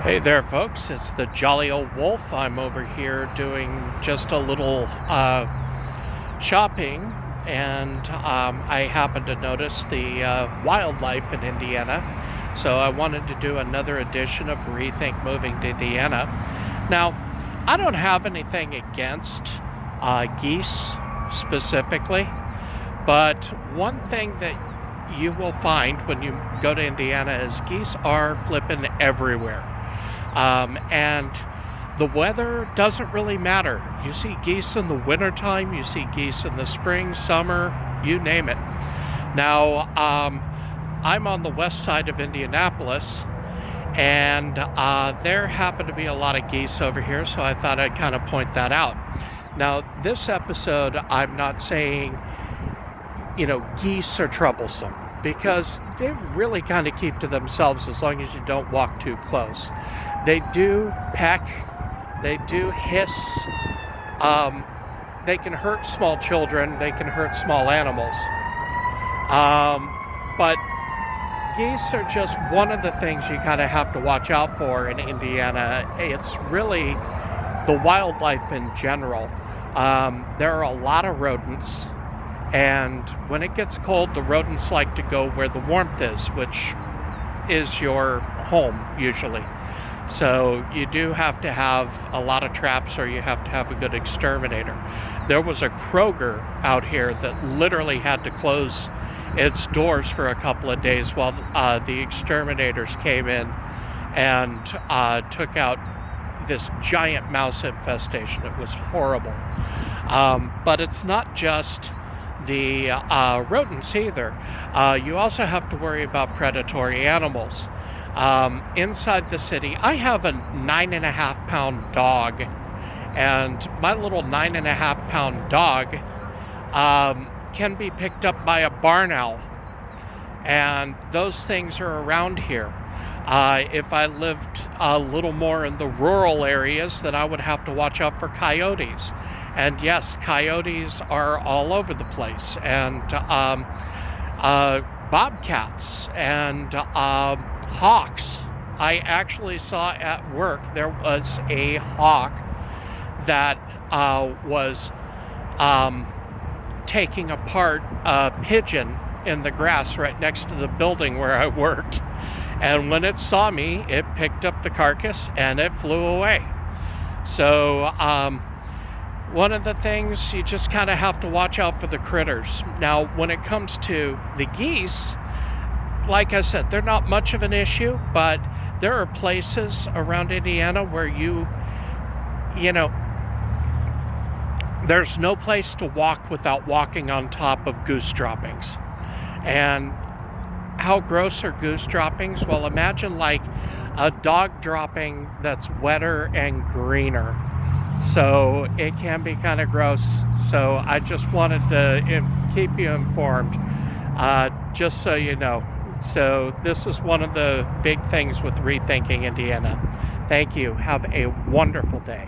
Hey there, folks. It's the Jolly Old Wolf. I'm over here doing just a little shopping, and I happened to notice the wildlife in Indiana. So I wanted to do another edition of Rethink Moving to Indiana. Now, I don't have anything against geese specifically, but one thing that you will find when you go to Indiana is geese are flipping everywhere. And the weather doesn't really matter. You see geese in the wintertime, you see geese in the spring, summer, you name it. Now, I'm on the west side of Indianapolis, and there happen to be a lot of geese over here, so I thought I'd kind of point that out. Now, this episode, I'm not saying, geese are troublesome, because they really kind of keep to themselves as long as you don't walk too close. They do peck, they do hiss, they can hurt small children, they can hurt small animals. But geese are just one of the things you kind of have to watch out for in Indiana. It's really the wildlife in general. There are a lot of rodents. And when it gets cold, the rodents like to go where the warmth is, which is your home usually. So you do have to have a lot of traps, or you have to have a good exterminator. There was a Kroger out here that literally had to close its doors for a couple of days while the exterminators came in and took out this giant mouse infestation. It was horrible. But it's not just the rodents either. You also have to worry about predatory animals. Inside the city, I have a 9.5-pound dog, and my little 9.5-pound dog can be picked up by a barn owl, and those things are around here. If I lived a little more in the rural areas, then I would have to watch out for coyotes. And yes, coyotes are all over the place, and bobcats and hawks. I actually saw at work there was a hawk that was taking apart a pigeon in the grass right next to the building where I worked. And when it saw me, it picked up the carcass and it flew away. So one of the things, you just kind of have to watch out for the critters. Now, when it comes to the geese, like I said, they're not much of an issue, but there are places around Indiana where there's no place to walk without walking on top of goose droppings. And how gross are goose droppings? Well, imagine like a dog dropping that's wetter and greener. So it can be kind of gross. So I just wanted to keep you informed, just so you know. So this is one of the big things with Rethinking Indiana. Thank you. Have a wonderful day.